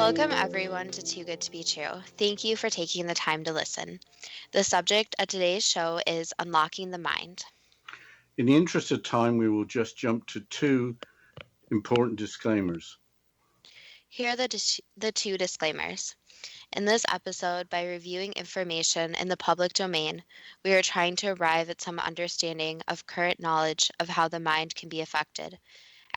Welcome everyone to Too Good to Be True. Thank you for taking the time to listen. The subject of today's show is unlocking the mind. In the interest of time, we will just jump to two important disclaimers. Here are the two disclaimers. In this episode, by reviewing information in the public domain, we are trying to arrive at some understanding of current knowledge of how the mind can be affected.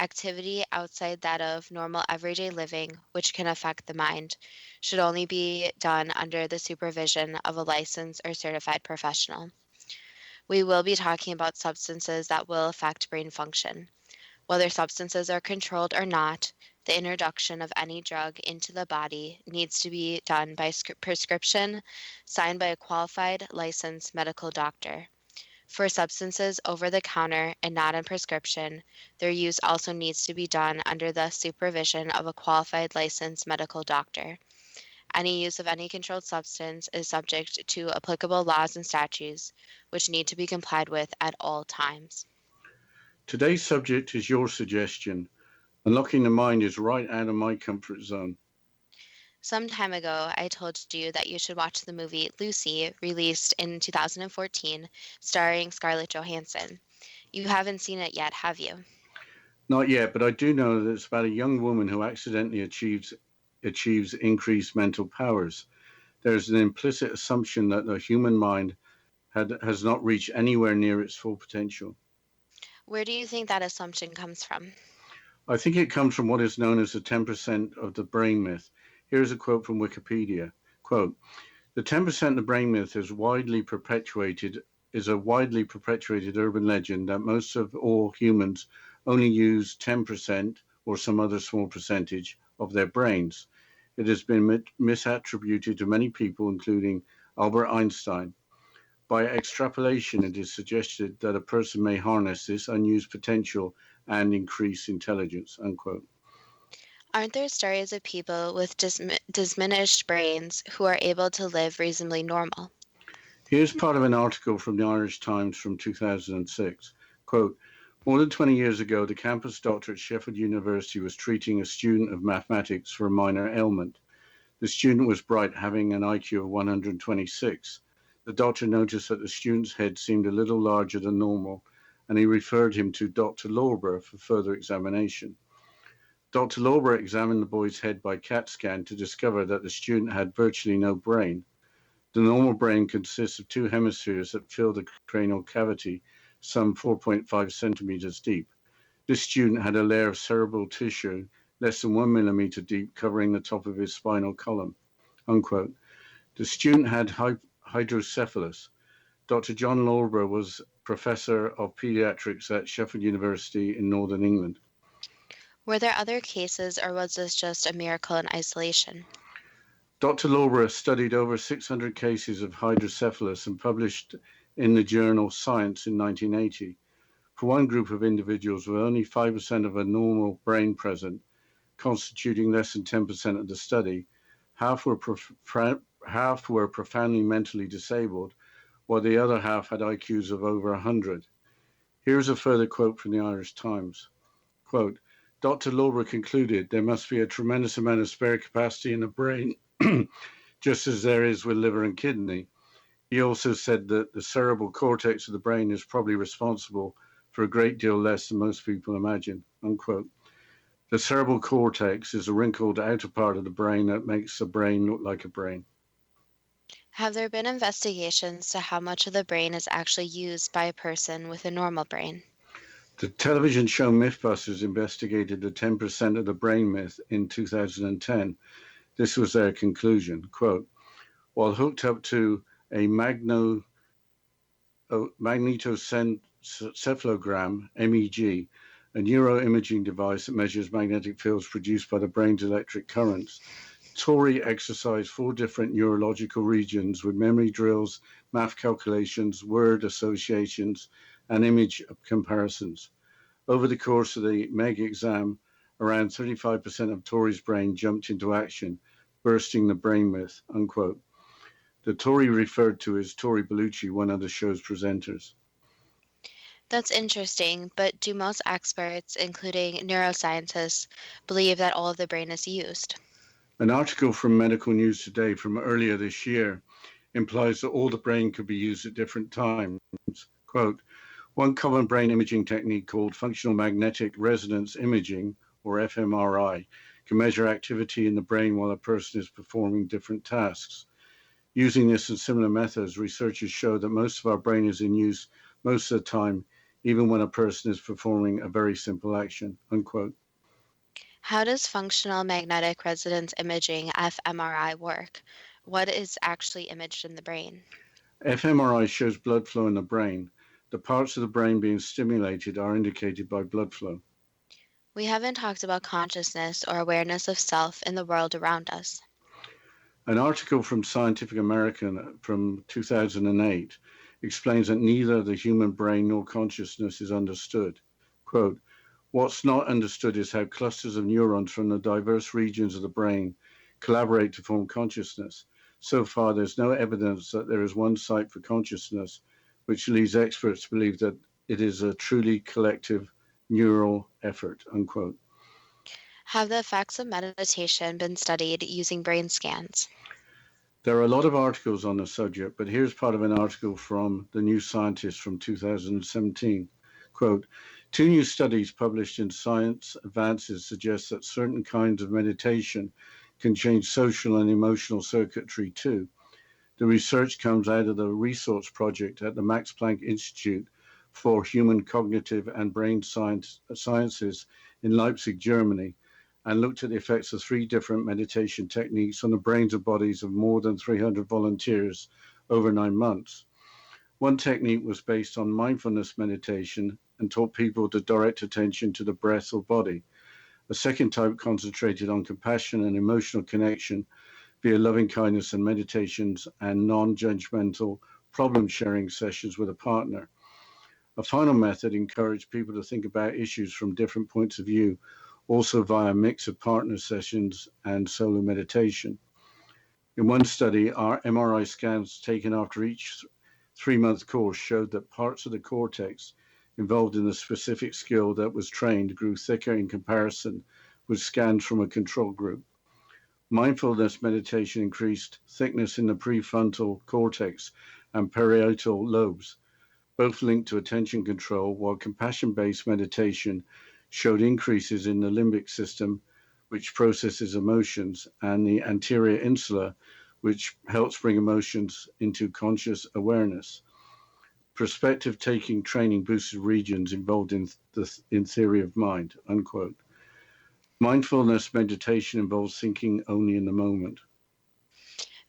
Activity outside that of normal everyday living, which can affect the mind, should only be done under the supervision of a licensed or certified professional. We will be talking about substances that will affect brain function. Whether substances are controlled or not, the introduction of any drug into the body needs to be done by prescription signed by a qualified licensed medical doctor. For substances over the counter and not on prescription, their use also needs to be done under the supervision of a qualified licensed medical doctor. Any use of any controlled substance is subject to applicable laws and statutes, which need to be complied with at all times. Today's subject is your suggestion. Unlocking the mind is right out of my comfort zone. Some time ago, I told you that you should watch the movie Lucy, released in 2014, starring Scarlett Johansson. You haven't seen it yet, have you? Not yet, but I do know that it's about a young woman who accidentally achieves increased mental powers. There's an implicit assumption that the human mind has not reached anywhere near its full potential. Where do you think that assumption comes from? I think it comes from what is known as the 10% of the brain myth. Here's a quote from Wikipedia. Quote, the 10% of the brain myth is a widely perpetuated urban legend that most of all humans only use 10% or some other small percentage of their brains. It has been misattributed to many people, including Albert Einstein. By extrapolation, it is suggested that a person may harness this unused potential and increase intelligence, unquote. Aren't there stories of people with diminished brains who are able to live reasonably normal? Here's part of an article from the Irish Times from 2006. Quote, more than 20 years ago, the campus doctor at Sheffield University was treating a student of mathematics for a minor ailment. The student was bright, having an IQ of 126. The doctor noticed that the student's head seemed a little larger than normal, and he referred him to Dr. Lorber for further examination. Dr. Lorber examined the boy's head by CAT scan to discover that the student had virtually no brain. The normal brain consists of two hemispheres that fill the cranial cavity, some 4.5 centimeters deep. This student had a layer of cerebral tissue less than 1 millimeter deep covering the top of his spinal column, unquote. The student had hydrocephalus. Dr. John Lorber was professor of pediatrics at Sheffield University in Northern England. Were there other cases, or was this just a miracle in isolation? Dr. Lorber studied over 600 cases of hydrocephalus and published in the journal Science in 1980. For one group of individuals with only 5% of a normal brain present, constituting less than 10% of the study, half were profoundly mentally disabled, while the other half had IQs of over 100. Here's a further quote from the Irish Times. Quote, Dr. Lorber concluded there must be a tremendous amount of spare capacity in the brain, just as there is with liver and kidney. He also said that the cerebral cortex of the brain is probably responsible for a great deal less than most people imagine, unquote. The cerebral cortex is a wrinkled outer part of the brain that makes the brain look like a brain. Have there been investigations to how much of the brain is actually used by a person with a normal brain? The television show Mythbusters investigated the 10% of the brain myth in 2010. This was their conclusion, quote, while hooked up to a magnetoencephalogram, MEG, a neuroimaging device that measures magnetic fields produced by the brain's electric currents, Tori exercised 4 different neurological regions with memory drills, math calculations, word associations, and image comparisons. Over the course of the MEG exam, around 35% of Tori's brain jumped into action, bursting the brain myth, unquote. The Tori referred to as Tori Bellucci, one of the show's presenters. That's interesting, but do most experts, including neuroscientists, believe that all of the brain is used? An article from Medical News Today from earlier this year implies that all the brain could be used at different times. Quote, one common brain imaging technique called functional magnetic resonance imaging, or fMRI, can measure activity in the brain while a person is performing different tasks. Using this and similar methods, researchers show that most of our brain is in use most of the time, even when a person is performing a very simple action, unquote. How does functional magnetic resonance imaging, fMRI, work? What is actually imaged in the brain? fMRI shows blood flow in the brain. The parts of the brain being stimulated are indicated by blood flow. We haven't talked about consciousness or awareness of self in the world around us. An article from Scientific American from 2008 explains that neither the human brain nor consciousness is understood. Quote, what's not understood is how clusters of neurons from the diverse regions of the brain collaborate to form consciousness. So far, there's no evidence that there is one site for consciousness, which leads experts to believe that it is a truly collective neural effort, unquote. Have the effects of meditation been studied using brain scans? There are a lot of articles on the subject, but here's part of an article from the New Scientist from 2017. Quote, two new studies published in Science Advances suggest that certain kinds of meditation can change social and emotional circuitry too. The research comes out of the resource project at the Max Planck Institute for Human Cognitive and Brain Sciences in Leipzig, Germany, and looked at the effects of three different meditation techniques on the brains and bodies of more than 300 volunteers over 9 months. One technique was based on mindfulness meditation and taught people to direct attention to the breath or body. A second type concentrated on compassion and emotional connection via loving kindness and meditations and non-judgmental problem-sharing sessions with a partner. A final method encouraged people to think about issues from different points of view, also via a mix of partner sessions and solo meditation. In one study, our MRI scans taken after each 3-month course showed that parts of the cortex involved in the specific skill that was trained grew thicker in comparison with scans from a control group. Mindfulness meditation increased thickness in the prefrontal cortex and parietal lobes, both linked to attention control, while compassion-based meditation showed increases in the limbic system, which processes emotions, and the anterior insula, which helps bring emotions into conscious awareness. Perspective-taking training boosted regions involved in theory of mind, unquote. Mindfulness meditation involves thinking only in the moment.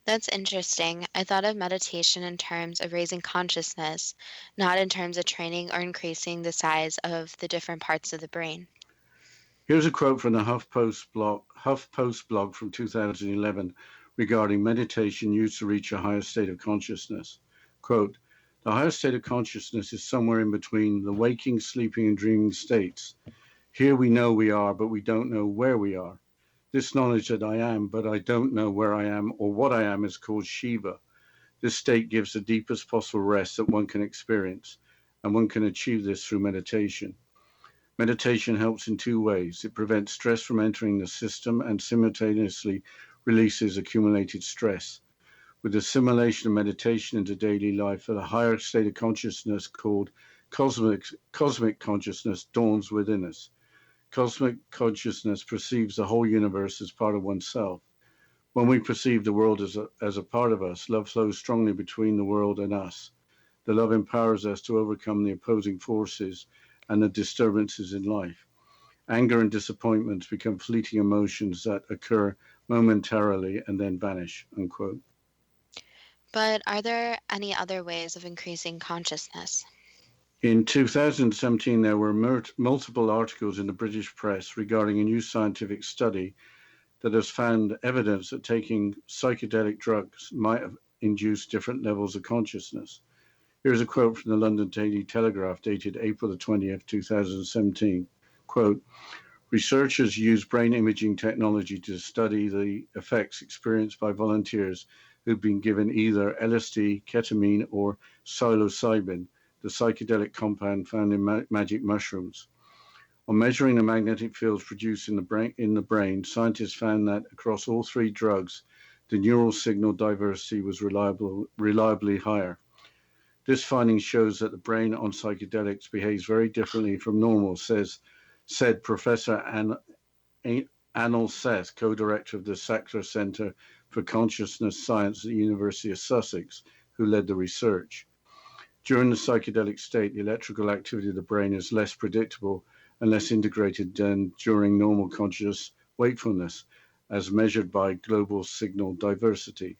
That's interesting. I thought of meditation in terms of raising consciousness, not in terms of training or increasing the size of the different parts of the brain. Here's a quote from the HuffPost blog from 2011 regarding meditation used to reach a higher state of consciousness. Quote, the higher state of consciousness is somewhere in between the waking, sleeping, and dreaming states. Here we know we are, but we don't know where we are. This knowledge that I am, but I don't know where I am or what I am is called Shiva. This state gives the deepest possible rest that one can experience, and one can achieve this through meditation. Meditation helps in two ways. It prevents stress from entering the system and simultaneously releases accumulated stress. With the assimilation of meditation into daily life, a higher state of consciousness called cosmic consciousness dawns within us. Cosmic consciousness perceives the whole universe as part of oneself. When we perceive the world as a part of us, love flows strongly between the world and us. The love empowers us to overcome the opposing forces and the disturbances in life. Anger and disappointments become fleeting emotions that occur momentarily and then vanish, unquote. But are there any other ways of increasing consciousness? In 2017, there were multiple articles in the British press regarding a new scientific study that has found evidence that taking psychedelic drugs might have induced different levels of consciousness. Here's a quote from the London Daily Telegraph dated April the 20th, 2017. Quote, researchers used brain imaging technology to study the effects experienced by volunteers who'd been given either LSD, ketamine, or psilocybin, the psychedelic compound found in magic mushrooms. On measuring the magnetic fields produced in the brain, scientists found that across all three drugs, the neural signal diversity was reliably higher. This finding shows that the brain on psychedelics behaves very differently from normal, said Professor Anil Seth, co-director of the Sackler Center for Consciousness Science at the University of Sussex, who led the research. During the psychedelic state, the electrical activity of the brain is less predictable and less integrated than during normal conscious wakefulness, as measured by global signal diversity.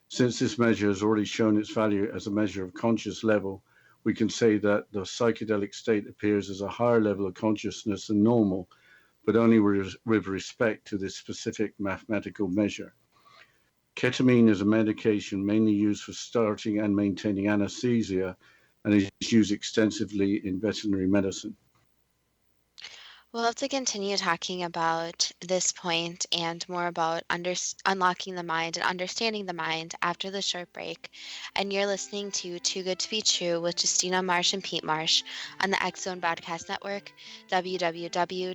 Since this measure has already shown its value as a measure of conscious level, we can say that the psychedelic state appears as a higher level of consciousness than normal, but only with respect to this specific mathematical measure. Ketamine is a medication mainly used for starting and maintaining anesthesia and is used extensively in veterinary medicine. We'll have to continue talking about this point and more about unlocking the mind and understanding the mind after the short break. And you're listening to Too Good to Be True with Justina Marsh and Pete Marsh on the X Zone Broadcast Network, www.xzbn.net.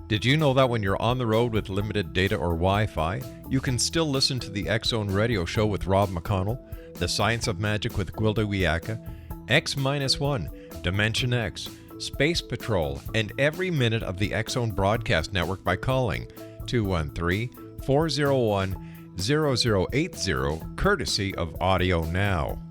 Did you know that when you're on the road with limited data or Wi-Fi, you can still listen to the X Zone Radio Show with Rob McConnell, The Science of Magic with Gwilda Wiyaka, X-1, Dimension X, Space Patrol, and every minute of the X Zone Broadcast Network by calling 213-401-0080, courtesy of Audio Now.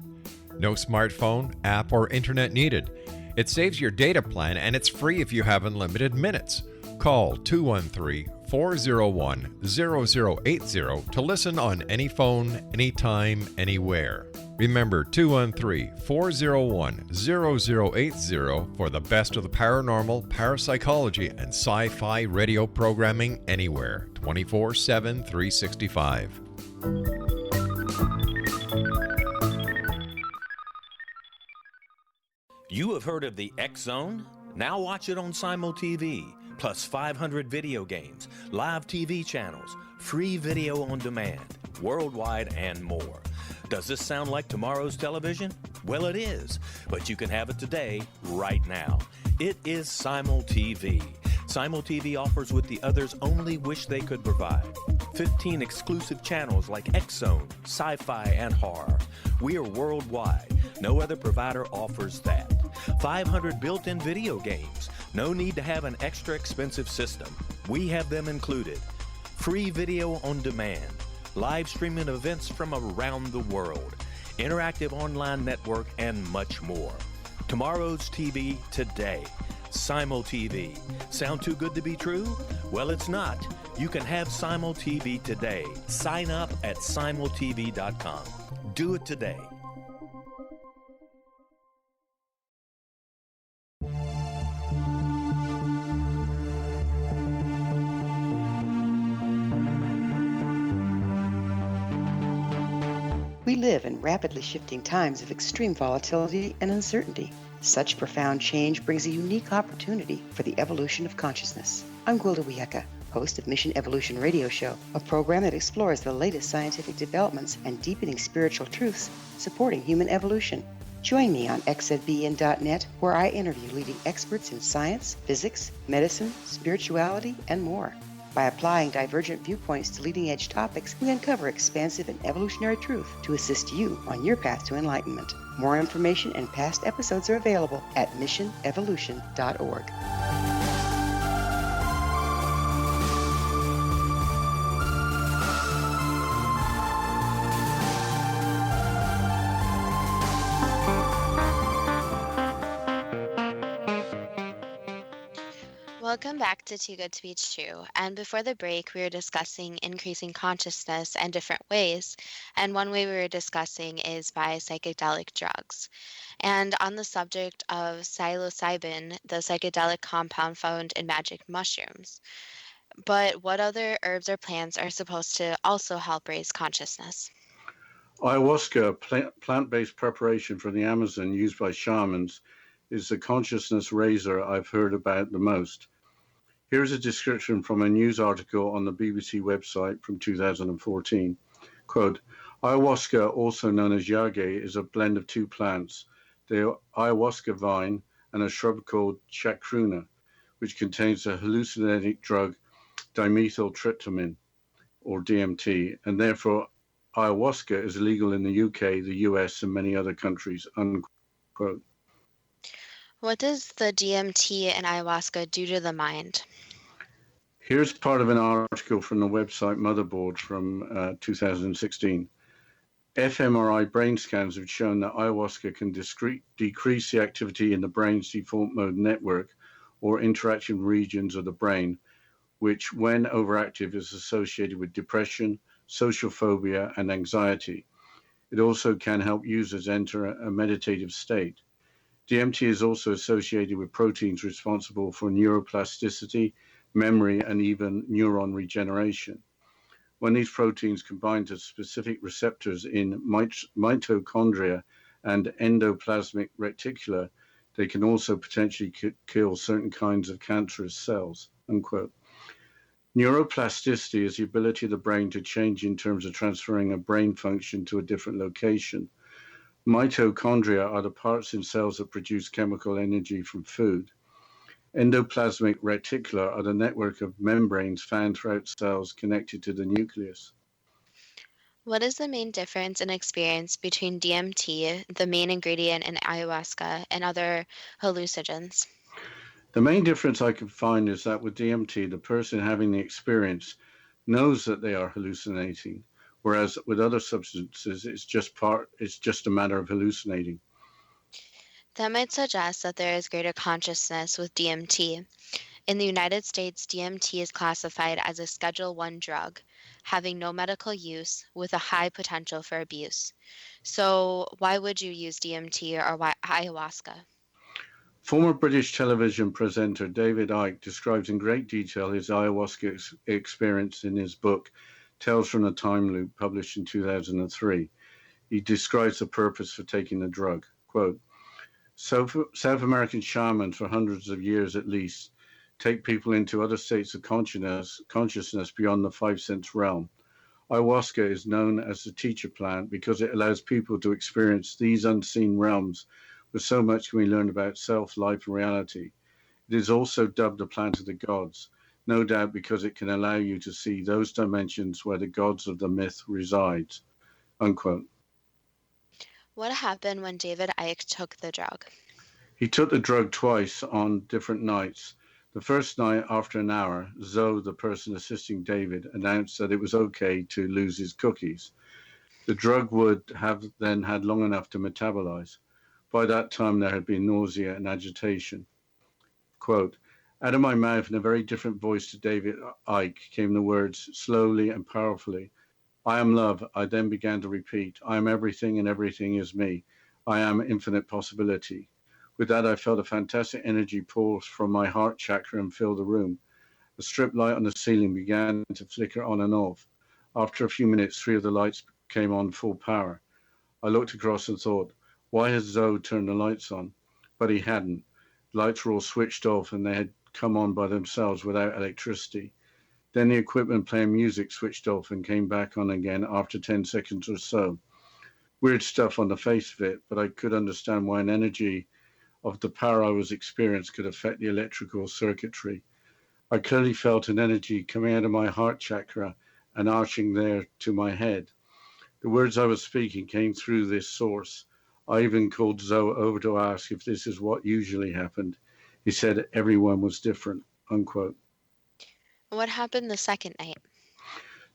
No smartphone, app, or internet needed. It saves your data plan and it's free if you have unlimited minutes. Call 213-401-0080 to listen on any phone, anytime, anywhere. Remember 213-401-0080 for the best of the paranormal, parapsychology, and sci-fi radio programming anywhere, 24/7, 365. You have heard of the X Zone? Now watch it on Simul TV. Plus 500 video games, live TV channels, free video on demand, worldwide, and more. Does this sound like tomorrow's television? Well, it is, but you can have it today, right now. It is Simul TV. Simul TV offers what the others only wish they could provide. 15 exclusive channels like X-Zone, Sci-Fi, and Horror. We are worldwide. No other provider offers that. 500 built-in video games. No need to have an extra expensive system. We have them included. Free video on demand. Live streaming events from around the world. Interactive online network, and much more. Tomorrow's TV today. Simul TV. Sound too good to be true? Well, it's not. You can have Simul TV today. Sign up at simultv.com. Do it today. We live in rapidly shifting times of extreme volatility and uncertainty. Such profound change brings a unique opportunity for the evolution of consciousness. I'm Gwilda Wiyaka, host of Mission Evolution Radio Show, a program that explores the latest scientific developments and deepening spiritual truths supporting human evolution. Join me on xzbn.net, where I interview leading experts in science, physics, medicine, spirituality, and more. By applying divergent viewpoints to leading-edge topics, we uncover expansive and evolutionary truth to assist you on your path to enlightenment. More information and past episodes are available at missionevolution.org. Welcome back to Too Good to Be True. And before the break, we were discussing increasing consciousness and different ways. And one way we were discussing is by psychedelic drugs. And on the subject of psilocybin, the psychedelic compound found in magic mushrooms. But what other herbs or plants are supposed to also help raise consciousness? Ayahuasca, a plant-based preparation from the Amazon used by shamans, is the consciousness raiser I've heard about the most. Here's a description from a news article on the BBC website from 2014. Quote, ayahuasca, also known as yage, is a blend of two plants, the ayahuasca vine and a shrub called chacruna, which contains the hallucinogenic drug dimethyltryptamine, or DMT, and therefore ayahuasca is illegal in the UK, the US, and many other countries, unquote. What does the DMT and ayahuasca do to the mind? Here's part of an article from the website Motherboard from 2016. fMRI brain scans have shown that ayahuasca can decrease the activity in the brain's default mode network or interaction regions of the brain, which, when overactive, is associated with depression, social phobia, and anxiety. It also can help users enter a meditative state. DMT is also associated with proteins responsible for neuroplasticity, memory, and even neuron regeneration. When these proteins combine to specific receptors in mitochondria and endoplasmic reticula, they can also potentially kill certain kinds of cancerous cells, unquote. Neuroplasticity is the ability of the brain to change in terms of transferring a brain function to a different location. Mitochondria are the parts in cells that produce chemical energy from food. Endoplasmic reticula are the network of membranes found throughout cells connected to the nucleus. What is the main difference in experience between DMT, the main ingredient in ayahuasca, and other hallucinogens? The main difference I could find is that with DMT, the person having the experience knows that they are hallucinating, whereas with other substances, it's just a matter of hallucinating. That might suggest that there is greater consciousness with DMT. In the United States, DMT is classified as a Schedule I drug, having no medical use with a high potential for abuse. So why would you use DMT or ayahuasca? Former British television presenter David Icke describes in great detail his ayahuasca experience in his book, Tales from the Time Loop, published in 2003. He describes the purpose for taking the drug. Quote, South American shamans for hundreds of years at least take people into other states of consciousness beyond the five sense realm. Ayahuasca is known as the teacher plant because it allows people to experience these unseen realms where so much can be learned about self, life, and reality. It is also dubbed the plant of the gods, no doubt because it can allow you to see those dimensions where the gods of the myth reside, unquote. What happened when David Icke took the drug? He took the drug twice on different nights. The first night, after an hour, Zoe, the person assisting David, announced that it was okay to lose his cookies. The drug would have then had long enough to metabolize. By that time, there had been nausea and agitation. Quote, out of my mouth in a very different voice to David Icke came the words slowly and powerfully. I am love. I then began to repeat, I am everything and everything is me. I am infinite possibility. With that, I felt a fantastic energy pulse from my heart chakra and fill the room. A strip light on the ceiling began to flicker on and off. After a few minutes, 3 of the lights came on full power. I looked across and thought, why has Zoe turned the lights on? But he hadn't. The lights were all switched off and they had come on by themselves without electricity. Then the equipment playing music switched off and came back on again after 10 seconds or so. Weird stuff on the face of it, but I could understand why an energy of the power I was experiencing could affect the electrical circuitry. I clearly felt an energy coming out of my heart chakra and arching there to my head. The words I was speaking came through this source. I even called Zoe over to ask if this is what usually happened. He said everyone was different, unquote. What happened the second night?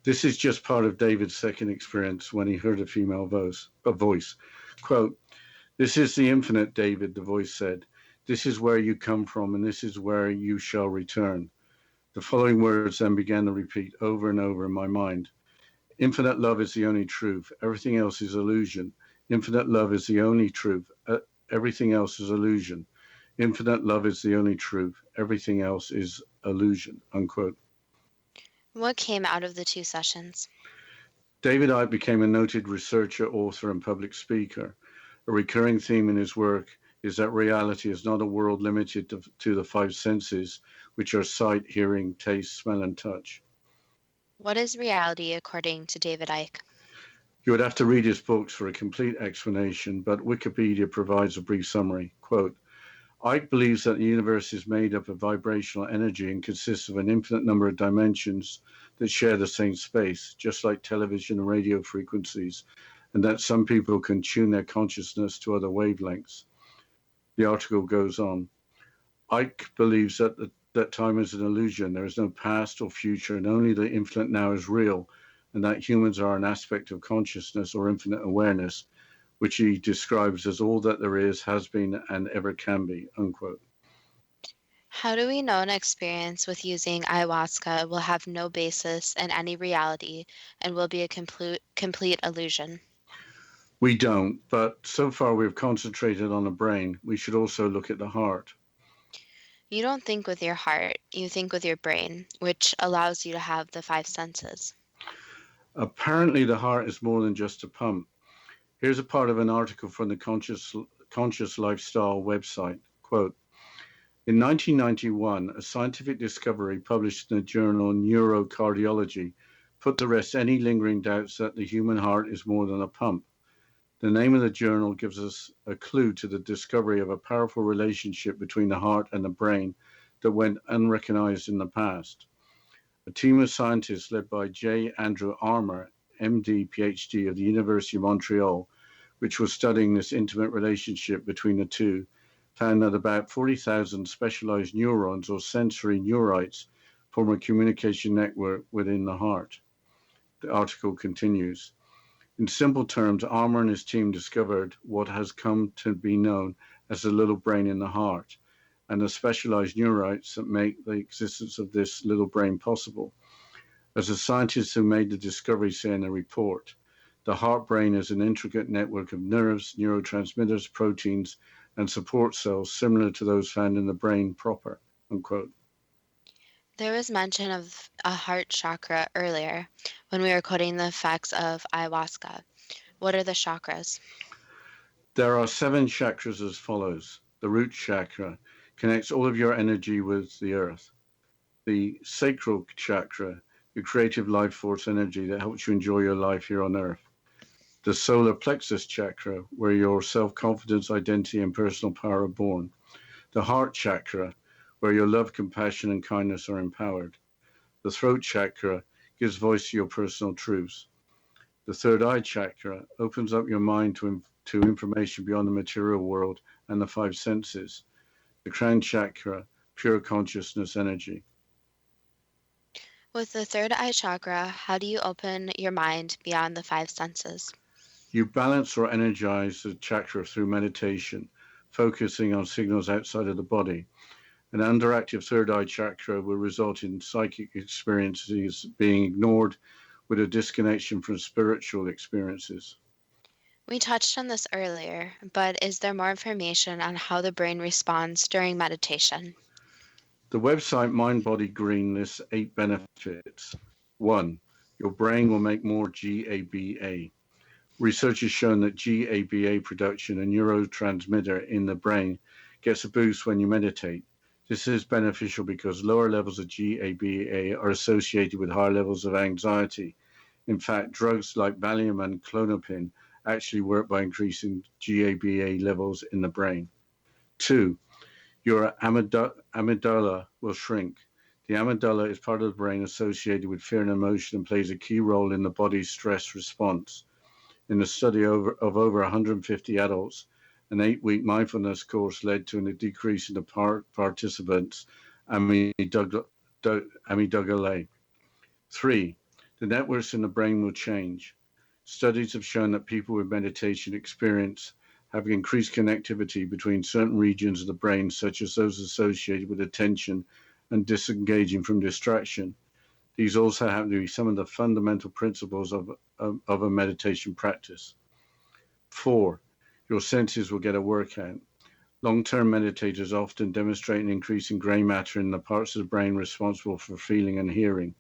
This is just part of David's second experience when he heard a female voice. Quote, this is the infinite, David, the voice said. This is where you come from, and this is where you shall return. The following words then began to repeat over and over in my mind. Infinite love is the only truth. Everything else is illusion. Infinite love is the only truth. Everything else is illusion. Infinite love is the only truth. Everything else is illusion. Unquote. What came out of the 2 sessions? David Icke became a noted researcher, author, and public speaker. A recurring theme in his work is that reality is not a world limited to the 5 senses, which are sight, hearing, taste, smell, and touch. What is reality according to David Icke? You would have to read his books for a complete explanation, but Wikipedia provides a brief summary. Quote, Icke believes that the universe is made up of vibrational energy and consists of an infinite number of dimensions that share the same space, just like television and radio frequencies, and that some people can tune their consciousness to other wavelengths. The article goes on. Icke believes that time is an illusion. There is no past or future, and only the infinite now is real, and that humans are an aspect of consciousness or infinite awareness, which he describes as all that there is, has been, and ever can be, unquote. How do we know an experience with using ayahuasca will have no basis in any reality and will be a complete illusion? We don't, but so far we've concentrated on the brain. We should also look at the heart. You don't think with your heart, you think with your brain, which allows you to have the 5 senses. Apparently, the heart is more than just a pump. Here's a part of an article from the Conscious Lifestyle website. Quote, in 1991, a scientific discovery published in the journal Neurocardiology put to rest any lingering doubts that the human heart is more than a pump. The name of the journal gives us a clue to the discovery of a powerful relationship between the heart and the brain that went unrecognized in the past. A team of scientists led by J. Andrew Armour, MD, PhD of the University of Montreal, which was studying this intimate relationship between the two, found that about 40,000 specialized neurons or sensory neurites form a communication network within the heart. The article continues. In simple terms, Armour and his team discovered what has come to be known as the little brain in the heart, and the specialized neurites that make the existence of this little brain possible. As the scientists who made the discovery say in a report, the heart-brain is an intricate network of nerves, neurotransmitters, proteins, and support cells similar to those found in the brain proper, unquote. There was mention of a heart chakra earlier when we were quoting the effects of ayahuasca. What are the chakras? There are 7 chakras as follows. The root chakra connects all of your energy with the earth. The sacral chakra, your creative life force energy that helps you enjoy your life here on earth. The solar plexus chakra, where your self-confidence, identity, and personal power are born. The heart chakra, where your love, compassion, and kindness are empowered. The throat chakra gives voice to your personal truths. The third eye chakra opens up your mind to information beyond the material world and the 5 senses. The crown chakra, pure consciousness energy. With the third eye chakra, how do you open your mind beyond the 5 senses? You balance or energize the chakra through meditation, focusing on signals outside of the body. An underactive third eye chakra will result in psychic experiences being ignored with a disconnection from spiritual experiences. We touched on this earlier, but is there more information on how the brain responds during meditation? The website Mind Body Green lists 8 benefits. 1. Your brain will make more GABA. Research has shown that GABA production, a neurotransmitter in the brain, gets a boost when you meditate. This is beneficial because lower levels of GABA are associated with higher levels of anxiety. In fact, drugs like Valium and Klonopin actually work by increasing GABA levels in the brain. 2. Your amygdala will shrink. The amygdala is part of the brain associated with fear and emotion and plays a key role in the body's stress response. In a study of over 150 adults, an 8-week mindfulness course led to a decrease in the participants' amygdala. 3. The networks in the brain will change. Studies have shown that people with meditation experience have increased connectivity between certain regions of the brain, such as those associated with attention and disengaging from distraction. These also happen to be some of the fundamental principles of a meditation practice. 4, your senses will get a workout. Long-term meditators often demonstrate an increase in gray matter in the parts of the brain responsible for feeling and hearing.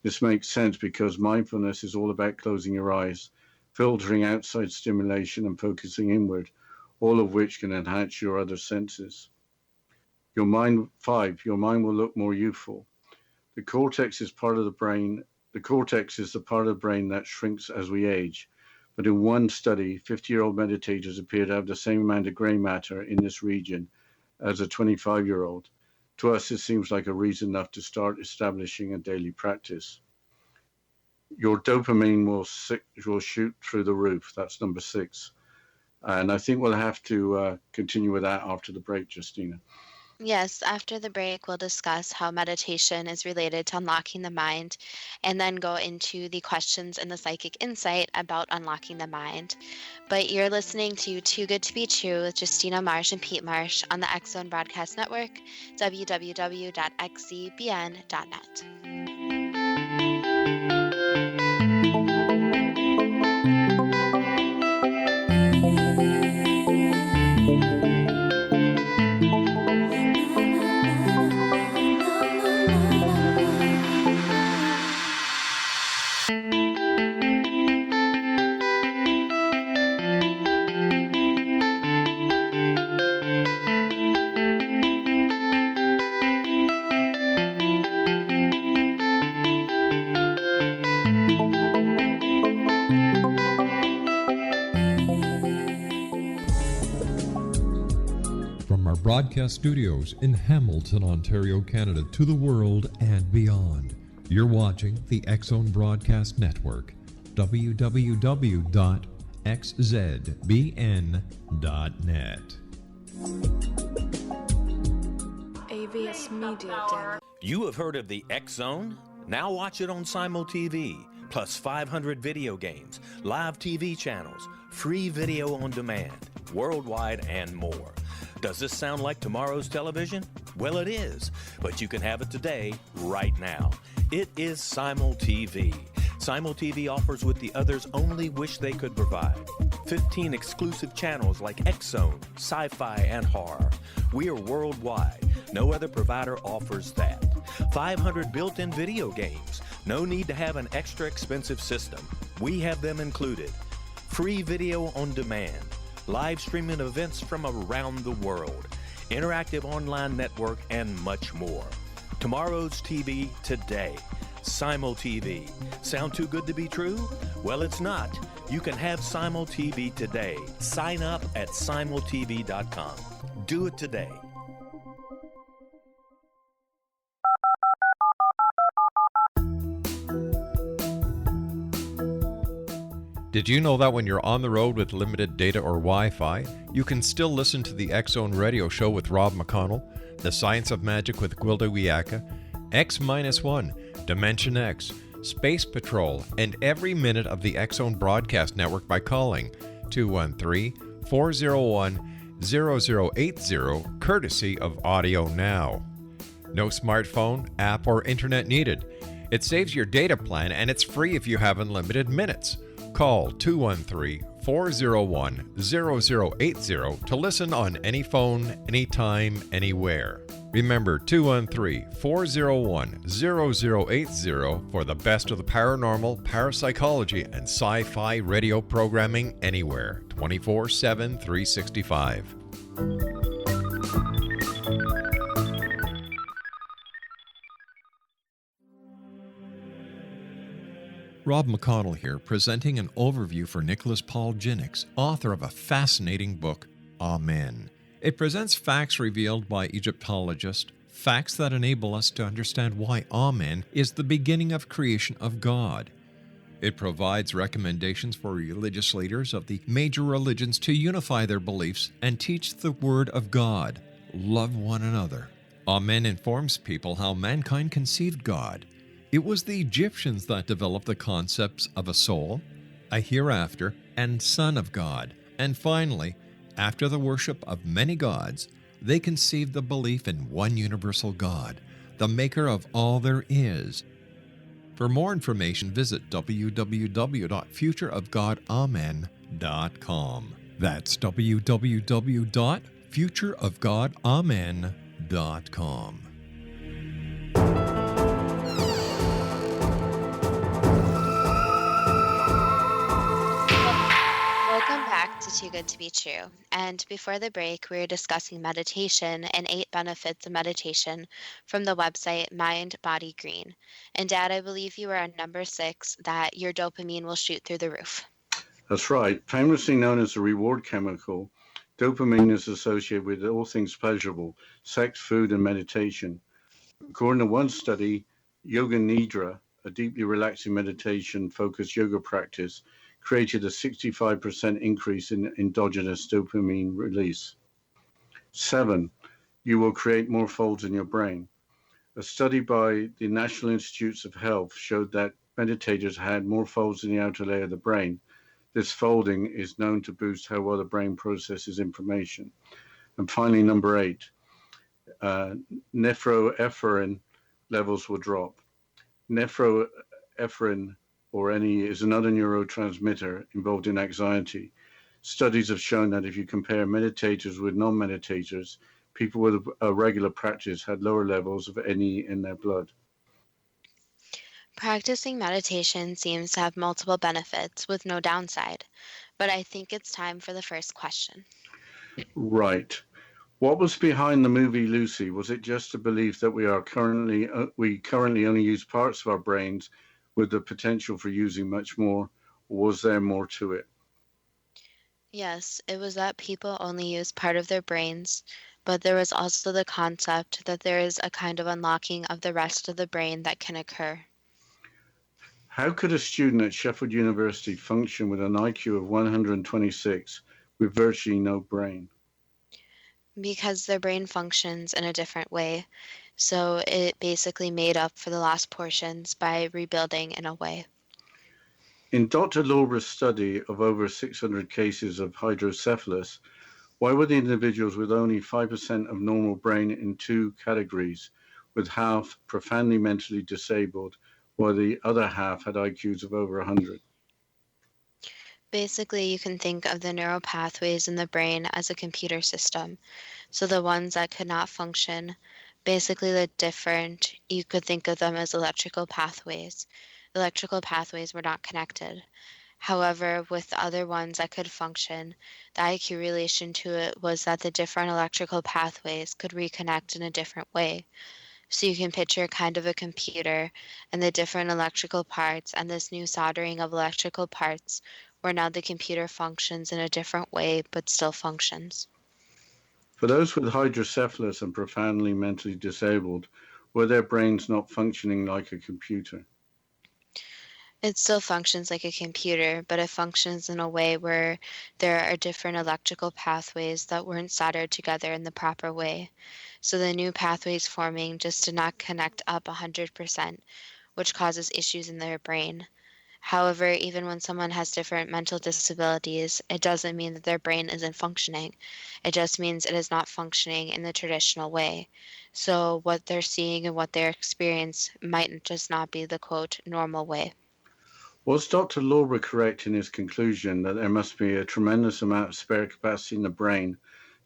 This makes sense because mindfulness is all about closing your eyes, filtering outside stimulation and focusing inward, all of which can enhance your other senses. 5, your mind will look more youthful. The cortex is the part of the brain that shrinks as we age. But in one study, 50-year-old meditators appear to have the same amount of gray matter in this region as a 25-year-old. To us, this seems like a reason enough to start establishing a daily practice. Your dopamine will shoot through the roof. That's number 6. And I think we'll have to continue with that after the break, Justina. Yes, after the break, we'll discuss how meditation is related to unlocking the mind and then go into the questions and the psychic insight about unlocking the mind. But you're listening to Too Good to Be True with Justina Marsh and Pete Marsh on the X Zone Broadcast Network, www.xzbn.net. Broadcast studios in Hamilton, Ontario, Canada, to the world and beyond. You're watching the X Zone Broadcast Network, www.xzbn.net. AVS Media. You have heard of the X Zone? Now watch it on SimulTV, plus 500 video games, live TV channels, free video on demand, worldwide, and more. Does this sound like tomorrow's television? Well, it is, but you can have it today, right now. It is SimulTV. SimulTV offers what the others only wish they could provide. 15 exclusive channels like X-Zone, Sci-Fi, and Horror. We are worldwide. No other provider offers that. 500 built-in video games. No need to have an extra expensive system. We have them included. Free video on demand. Live streaming events from around the world, interactive online network, and much more. Tomorrow's TV today. SimulTV. Sound too good to be true? Well, it's not. You can have SimulTV today. Sign up at simultv.com. Do it today. Did you know that when you're on the road with limited data or Wi-Fi, you can still listen to the X Zone radio show with Rob McConnell, The Science of Magic with Gwilda Wiyaka, X-1, Dimension X, Space Patrol, and every minute of the X Zone Broadcast Network by calling 213-401-0080, courtesy of Audio Now. No smartphone, app, or internet needed. It saves your data plan and it's free if you have unlimited minutes. Call 213-401-0080 to listen on any phone, anytime, anywhere. Remember 213-401-0080 for the best of the paranormal, parapsychology, and sci-fi radio programming anywhere, 24/7, 365. Rob McConnell here, presenting an overview for Nicholas Paul Jennings, author of a fascinating book, Amen. It presents facts revealed by Egyptologists, facts that enable us to understand why Amen is the beginning of creation of God. It provides recommendations for religious leaders of the major religions to unify their beliefs and teach the Word of God. Love one another. Amen informs people how mankind conceived God. It was the Egyptians that developed the concepts of a soul, a hereafter, and Son of God. And finally, After the worship of many gods, they conceived the belief in one universal God, the maker of all there is. For more information, visit www.futureofgodamen.com. That's www.futureofgodamen.com. Welcome back to Too Good to Be True. And before the break, we were discussing meditation and 8 benefits of meditation from the website Mind Body Green. And Dad, I believe you were on number 6, that your dopamine will shoot through the roof. That's right. Famously known as the reward chemical, dopamine is associated with all things pleasurable, sex, food, and meditation. According to one study, Yoga Nidra, a deeply relaxing meditation-focused yoga practice, created a 65% increase in endogenous dopamine release. 7. You will create more folds in your brain. A study by the National Institutes of Health showed that meditators had more folds in the outer layer of the brain. This folding is known to boost how well the brain processes information. And finally, number 8, nephroephrine levels will drop. Nephroephrine, or NE, is another neurotransmitter involved in anxiety. Studies have shown that if you compare meditators with non-meditators, people with a regular practice had lower levels of NE in their blood. Practicing meditation seems to have multiple benefits with no downside, but I think it's time for the first question. Right. What was behind the movie Lucy? Was it just a belief that we currently only use parts of our brains with the potential for using much more, or was there more to it? Yes, it was that people only use part of their brains, but there was also the concept that there is a kind of unlocking of the rest of the brain that can occur. How could a student at Sheffield University function with an IQ of 126 with virtually no brain? Because their brain functions in a different way, so it basically made up for the lost portions by rebuilding in a way. In Dr. Lorber's study of over 600 cases of hydrocephalus, why were the individuals with only 5% of normal brain in 2 categories, with half profoundly mentally disabled, while the other half had IQs of over 100? Basically, you can think of the neural pathways in the brain as a computer system. So the ones that could not function, basically you could think of them as electrical pathways. Electrical pathways were not connected. However, with the other ones that could function, the IQ relation to it was that the different electrical pathways could reconnect in a different way. So you can picture kind of a computer and the different electrical parts and this new soldering of electrical parts where now the computer functions in a different way but still functions. For those with hydrocephalus and profoundly mentally disabled, were their brains not functioning like a computer? It still functions like a computer, but it functions in a way where there are different electrical pathways that weren't soldered together in the proper way. So the new pathways forming just did not connect up 100%, which causes issues in their brain. However, even when someone has different mental disabilities, it doesn't mean that their brain isn't functioning. It just means it is not functioning in the traditional way. So what they're seeing and what they experience might just not be the quote normal way. Was Dr. Lorber correct in his conclusion that there must be a tremendous amount of spare capacity in the brain,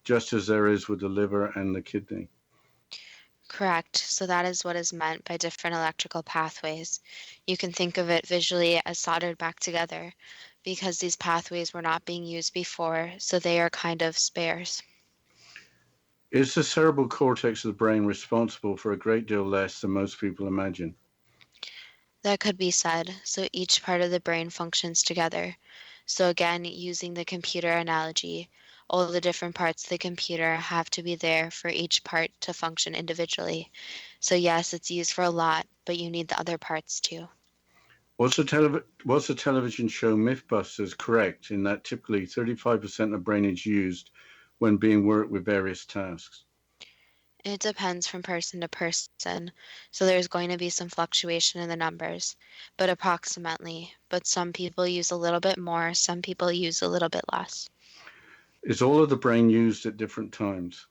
just as there is with the liver and the kidney? Correct. So that is what is meant by different electrical pathways. You can think of it visually as soldered back together because these pathways were not being used before, so they are kind of spares. Is the cerebral cortex of the brain responsible for a great deal less than most people imagine? That could be said. So each part of the brain functions together. So again, using the computer analogy, all the different parts of the computer have to be there for each part to function individually. So yes, it's used for a lot, but you need the other parts too. Was the television show Mythbusters correct in that typically 35% of the brain is used when being worked with various tasks? It depends from person to person, so there's going to be some fluctuation in the numbers, but approximately. But some people use a little bit more, some people use a little bit less. Is all of the brain used at different times?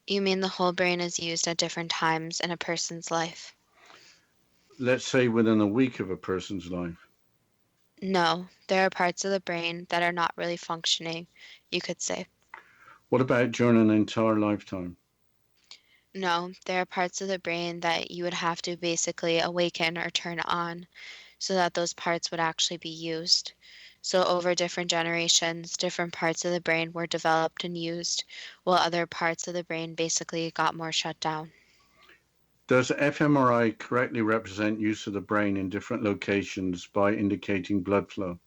You mean the whole brain is used at different times in a person's life? Let's say within a week of a person's life. No, there are parts of the brain that are not really functioning, you could say. What about during an entire lifetime? No, there are parts of the brain that you would have to basically awaken or turn on so that those parts would actually be used. So over different generations, different parts of the brain were developed and used, while other parts of the brain basically got more shut down. Does fMRI correctly represent use of the brain in different locations by indicating blood flow?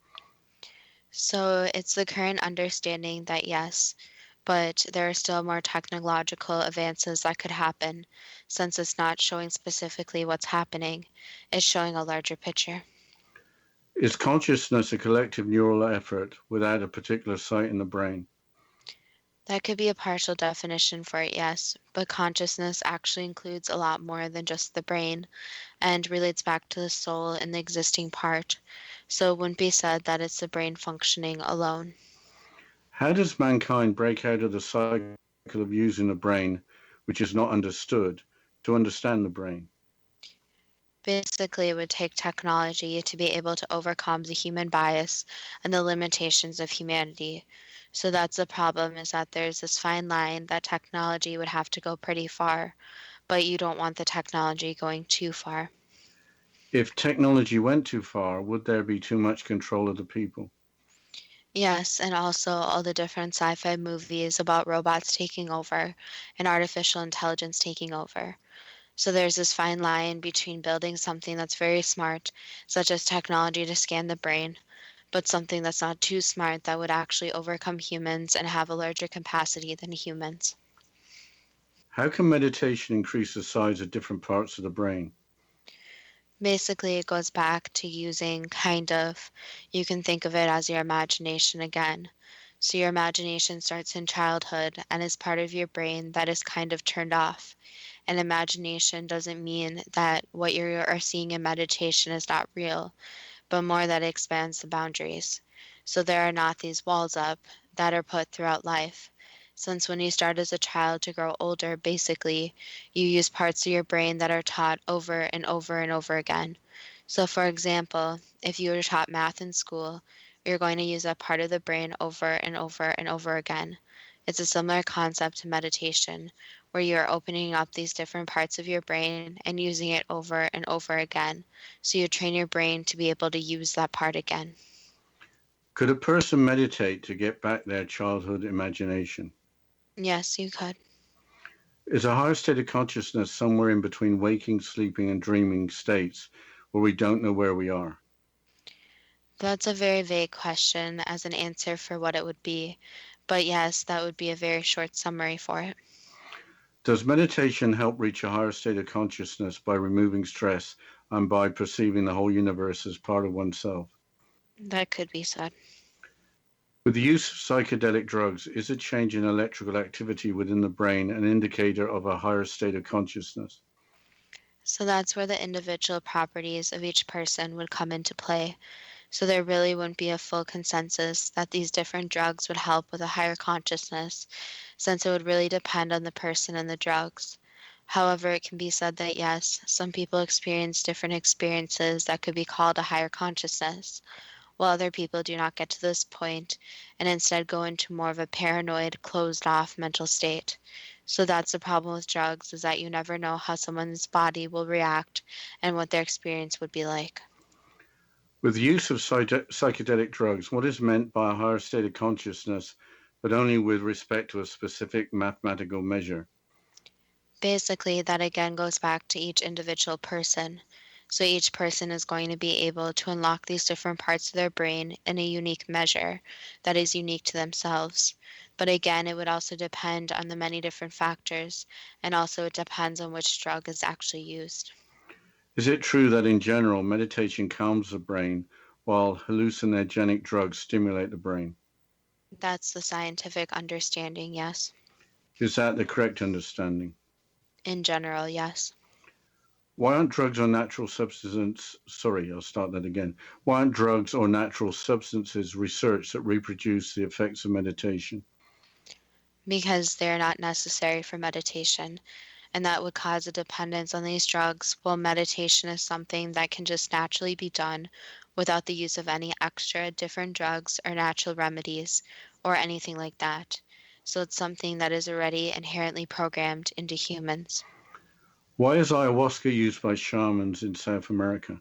So it's the current understanding that yes, but there are still more technological advances that could happen since it's not showing specifically what's happening, it's showing a larger picture. Is consciousness a collective neural effort without a particular site in the brain? That could be a partial definition for it, yes, but consciousness actually includes a lot more than just the brain and relates back to the soul and the existing part. So it wouldn't be said that it's the brain functioning alone. How does mankind break out of the cycle of using the brain, which is not understood, to understand the brain? Basically, it would take technology to be able to overcome the human bias and the limitations of humanity. So that's the problem, is that there's this fine line that technology would have to go pretty far, but you don't want the technology going too far. If technology went too far, would there be too much control of the people? Yes, and also all the different sci-fi movies about robots taking over and artificial intelligence taking over. So there's this fine line between building something that's very smart, such as technology to scan the brain, but something that's not too smart that would actually overcome humans and have a larger capacity than humans. How can meditation increase the size of different parts of the brain? Basically, it goes back to using you can think of it as your imagination again. So your imagination starts in childhood and is part of your brain that is kind of turned off. And imagination doesn't mean that what you are seeing in meditation is not real, but more that it expands the boundaries. So there are not these walls up that are put throughout life. Since when you start as a child to grow older, basically, you use parts of your brain that are taught over and over and over again. So, for example, if you were taught math in school, you're going to use that part of the brain over and over and over again. It's a similar concept to meditation, where you're opening up these different parts of your brain and using it over and over again. So you train your brain to be able to use that part again. Could a person meditate to get back their childhood imagination? Yes, you could. Is a higher state of consciousness somewhere in between waking, sleeping, and dreaming states where we don't know where we are? That's a very vague question as an answer for what it would be. But yes, that would be a very short summary for it. Does meditation help reach a higher state of consciousness by removing stress and by perceiving the whole universe as part of oneself? That could be said. With the use of psychedelic drugs, is a change in electrical activity within the brain an indicator of a higher state of consciousness? So that's where the individual properties of each person would come into play. So there really wouldn't be a full consensus that these different drugs would help with a higher consciousness, since it would really depend on the person and the drugs. However, it can be said that yes, some people experience different experiences that could be called a higher consciousness, while other people do not get to this point and instead go into more of a paranoid, closed off mental state. So that's the problem with drugs, is that you never know how someone's body will react and what their experience would be like. With the use of psychedelic drugs, what is meant by a higher state of consciousness, but only with respect to a specific mathematical measure? Basically, that again goes back to each individual person. So each person is going to be able to unlock these different parts of their brain in a unique measure that is unique to themselves. But again, it would also depend on the many different factors, and also it depends on which drug is actually used. Is it true that in general, meditation calms the brain while hallucinogenic drugs stimulate the brain? That's the scientific understanding, yes. Is that the correct understanding? In general, yes. Why aren't drugs or natural substances, sorry, I'll start that again. Why aren't drugs or natural substances researched that reproduce the effects of meditation? because they are not necessary for meditation, and that would cause a dependence on these drugs, while meditation is something that can just naturally be done without the use of any extra different drugs or natural remedies or anything like that. So it's something that is already inherently programmed into humans. Why is ayahuasca used by shamans in South America?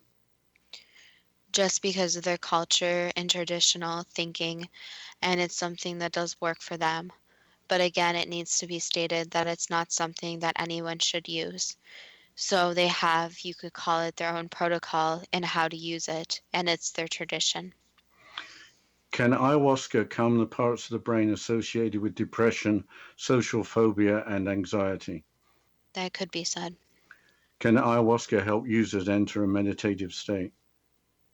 Just because of their culture and traditional thinking, and it's something that does work for them. But again, it needs to be stated that it's not something that anyone should use. So they have, you could call it their own protocol in how to use it, and it's their tradition. Can ayahuasca calm the parts of the brain associated with depression, social phobia, and anxiety? That could be said. Can ayahuasca help users enter a meditative state?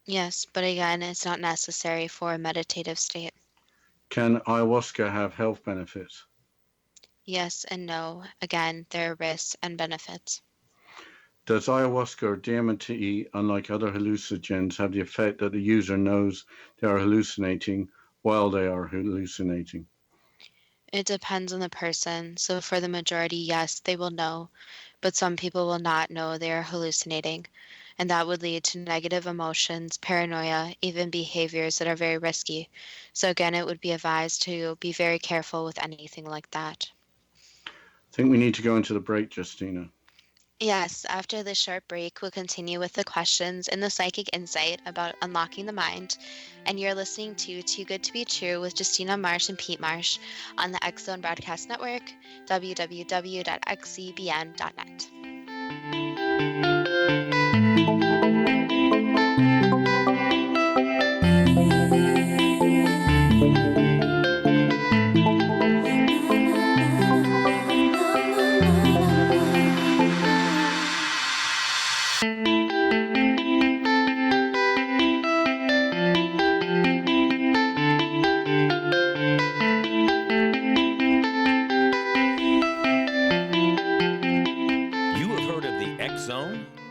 Yes, but again, it's not necessary for a meditative state. Can ayahuasca have health benefits? Yes and no. Again, there are risks and benefits. Does ayahuasca or DMT, unlike other hallucinogens, have the effect that the user knows they are hallucinating while they are hallucinating? It depends on the person. So for the majority, yes, they will know, but some people will not know they are hallucinating, and that would lead to negative emotions, paranoia, even behaviors that are very risky. So again, it would be advised to be very careful with anything like that. I think we need to go into the break, Justina. Yes, after this short break, we'll continue with the questions and the psychic insight about unlocking the mind. And you're listening to Too Good to Be True with Justina Marsh and Pete Marsh on the X Zone Broadcast Network, www.xzbn.net.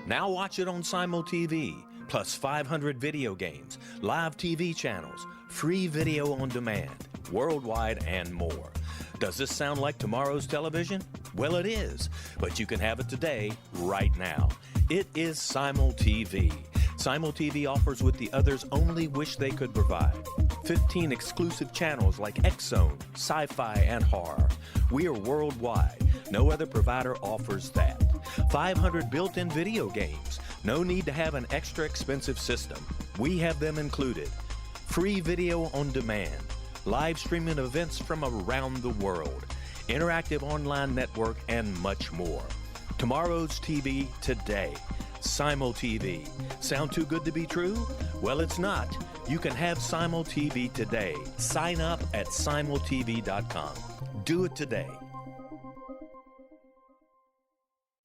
Now watch it on Simul TV, plus 500 video games, live TV channels, free video on demand, worldwide, and more. Does this sound like tomorrow's television? Well, it is, but you can have it today, right now. It is Simul TV. Simul TV offers what the others only wish they could provide. 15 exclusive channels like X-Zone, Sci-Fi, and Horror. We are worldwide. No other provider offers that. 500 built-in video games. No need to have an extra expensive system. We have them included. Free video on demand. Live streaming events from around the world. Interactive online network, and much more. Tomorrow's TV today. Simul TV. Sound too good to be true? Well, it's not. You can have Simul TV today. Sign up at simultv.com. Do it today.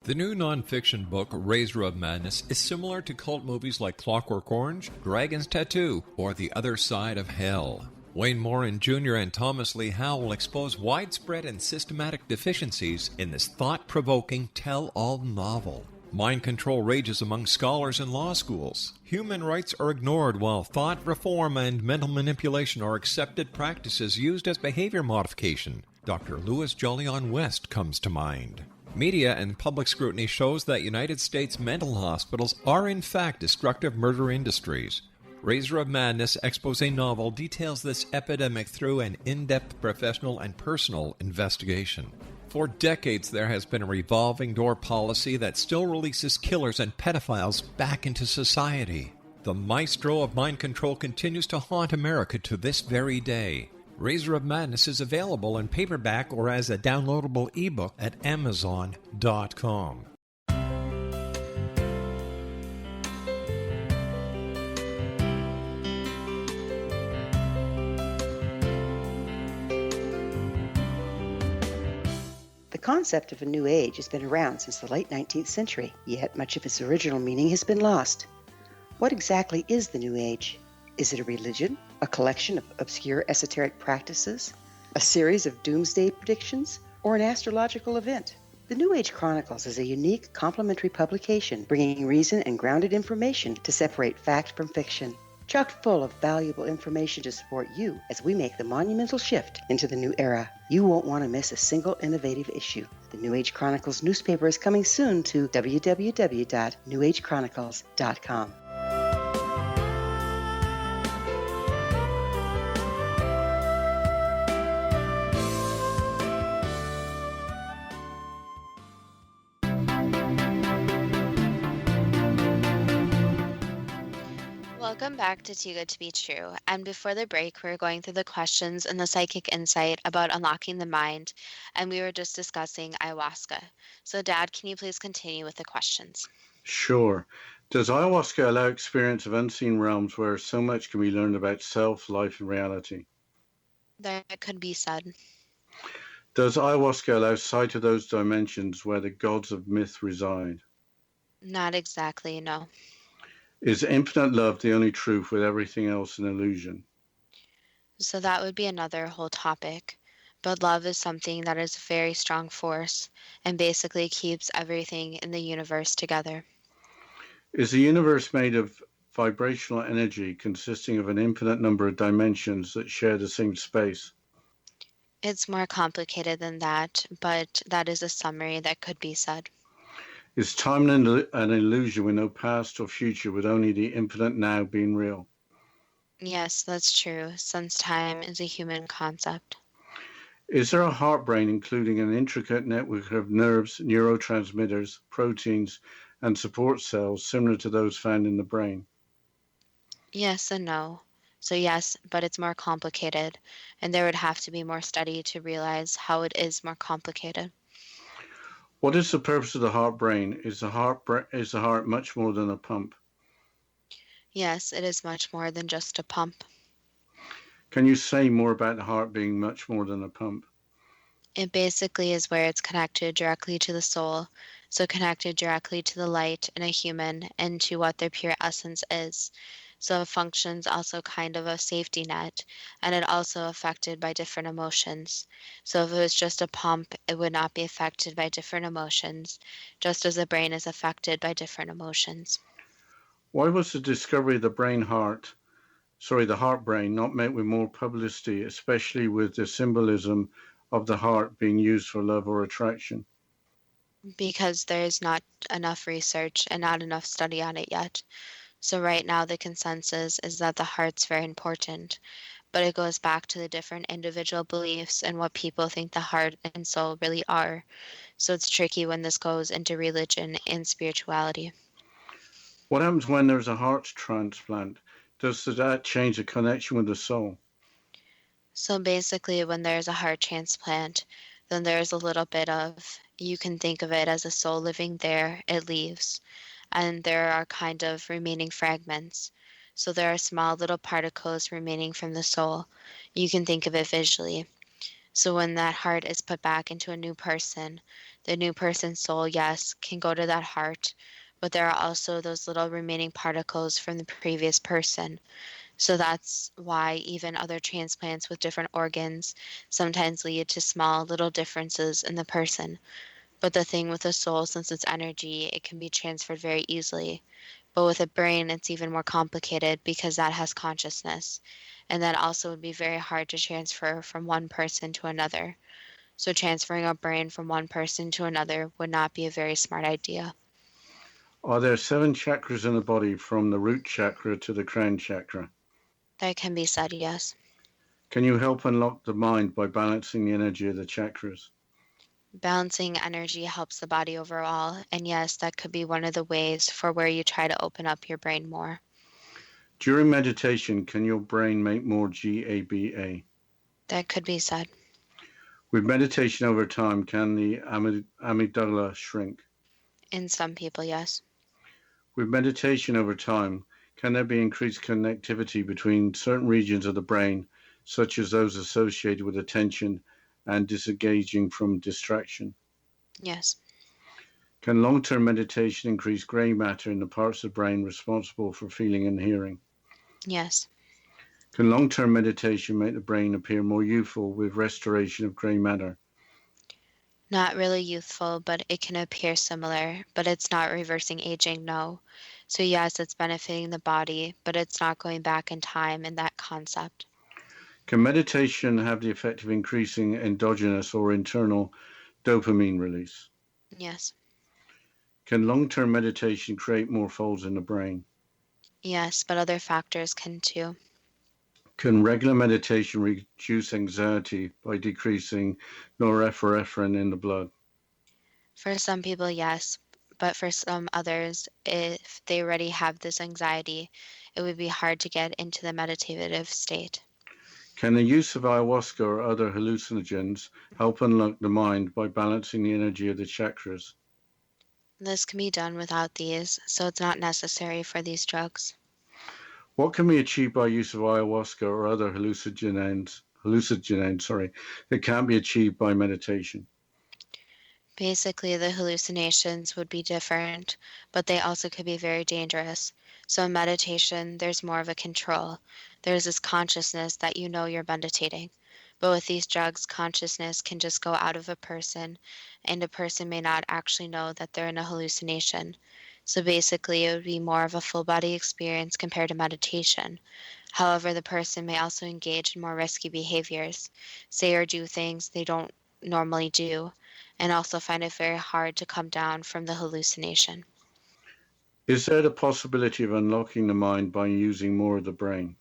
The new nonfiction book, Razor of Madness, is similar to cult movies like Clockwork Orange, Dragon's Tattoo, or The Other Side of Hell. Wayne Morin Jr. and Thomas Lee Howell expose widespread and systematic deficiencies in this thought-provoking tell-all novel. Mind control rages among scholars in law schools. Human rights are ignored while thought reform and mental manipulation are accepted practices used as behavior modification. Dr. Louis Jolyon West comes to mind. Media and public scrutiny shows that United States mental hospitals are in fact destructive murder industries. Razor of Madness expose novel details this epidemic through an in-depth professional and personal investigation. For decades, there has been a revolving door policy that still releases killers and pedophiles back into society. The maestro of mind control continues to haunt America to this very day. Razor of Madness is available in paperback or as a downloadable ebook at Amazon.com. The concept of a new age has been around since the late 19th century, yet much of its original meaning has been lost. What exactly is the new age? Is it a religion, a collection of obscure esoteric practices, a series of doomsday predictions, or an astrological event? The New Age Chronicles is a unique complementary publication bringing reason and grounded information to separate fact from fiction. chock full of valuable information to support you as we make the monumental shift into the new era. You won't want to miss a single innovative issue. The New Age Chronicles newspaper is coming soon to www.newagechronicles.com. Welcome back to Too Good to Be True. And before the break, we were going through the questions and the psychic insight about unlocking the mind, and we were just discussing ayahuasca. So, Dad, can you please continue with the questions? Sure. Does ayahuasca allow experience of unseen realms where so much can be learned about self, life, and reality? That could be said. Does ayahuasca allow sight of those dimensions where the gods of myth reside? Not exactly, no. Is infinite love the only truth with everything else an illusion? So, that would be another whole topic. But love is something that is a very strong force and basically keeps everything in the universe together. Is the universe made of vibrational energy consisting of an infinite number of dimensions that share the same space? It's more complicated than that, but that is a summary that could be said. Is time an illusion with no past or future, with only the infinite now being real? Yes, that's true, since time is a human concept. Is there a heart brain including an intricate network of nerves, neurotransmitters, proteins, and support cells similar to those found in the brain? Yes and no. So, yes, but it's more complicated, and there would have to be more study to realize how it is more complicated. What is the purpose of the heart brain? Is the heart much more than a pump? Yes, it is much more than just a pump. Can you say more about the heart being much more than a pump? It basically is where it's connected directly to the soul, so connected directly to the light in a human and to what their pure essence is. So it functions also kind of a safety net, and it also affected by different emotions. So if it was just a pump, it would not be affected by different emotions, just as the brain is affected by different emotions. Why was the discovery of the heart brain, not met with more publicity, especially with the symbolism of the heart being used for love or attraction? Because there is not enough research and not enough study on it yet. So right now the consensus is that the heart's very important, but it goes back to the different individual beliefs and what people think the heart and soul really are. So it's tricky when this goes into religion and spirituality. What happens when there's a heart transplant? Does that change the connection with the soul? So basically, when there's a heart transplant, then there's a little bit of, you can think of it as a soul living there, it leaves, and there are kind of remaining fragments. So there are small little particles remaining from the soul. You can think of it visually. So when that heart is put back into a new person, the new person's soul, yes, can go to that heart, but there are also those little remaining particles from the previous person. So that's why even other transplants with different organs sometimes lead to small little differences in the person. But the thing with the soul, since it's energy, it can be transferred very easily. But with a brain, it's even more complicated because that has consciousness. And that also would be very hard to transfer from one person to another. So transferring a brain from one person to another would not be a very smart idea. Are there 7 chakras in the body from the root chakra to the crown chakra? That can be said, yes. Can you help unlock the mind by balancing the energy of the chakras? Balancing energy helps the body overall, and yes, that could be one of the ways for where you try to open up your brain more. During meditation, can your brain make more GABA? That could be said. With meditation over time, can the amygdala shrink? In some people, yes. With meditation over time, can there be increased connectivity between certain regions of the brain, such as those associated with attention and disengaging from distraction? Yes. Can long-term meditation increase gray matter in the parts of the brain responsible for feeling and hearing? Yes. Can long-term meditation make the brain appear more youthful with restoration of gray matter? Not really youthful, but it can appear similar, but it's not reversing aging, no. So yes, it's benefiting the body, but it's not going back in time in that concept. Can meditation have the effect of increasing endogenous or internal dopamine release? Yes. Can long term meditation create more folds in the brain? Yes, but other factors can too. Can regular meditation reduce anxiety by decreasing norepinephrine in the blood? For some people, yes, but for some others, if they already have this anxiety, it would be hard to get into the meditative state. Can the use of ayahuasca or other hallucinogens help unlock the mind by balancing the energy of the chakras? This can be done without these, so it's not necessary for these drugs. What can be achieved by use of ayahuasca or other hallucinogens, that can't be achieved by meditation? Basically, the hallucinations would be different, but they also could be very dangerous. So in meditation, there's more of a control. There's this consciousness that you know you're meditating. But with these drugs, consciousness can just go out of a person, and a person may not actually know that they're in a hallucination. So basically, it would be more of a full body experience compared to meditation. However, the person may also engage in more risky behaviors, say or do things they don't normally do, and also find it very hard to come down from the hallucination. Is there the possibility of unlocking the mind by using more of the brain?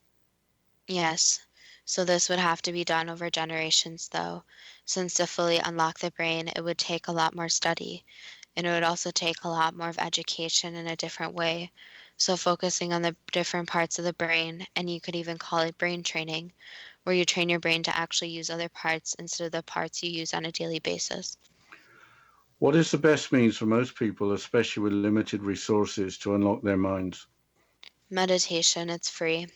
Yes. So this would have to be done over generations, though, since to fully unlock the brain, it would take a lot more study, and it would also take a lot more of education in a different way. So focusing on the different parts of the brain, and you could even call it brain training, where you train your brain to actually use other parts instead of the parts you use on a daily basis. What is the best means for most people, especially with limited resources, to unlock their minds? Meditation, it's free.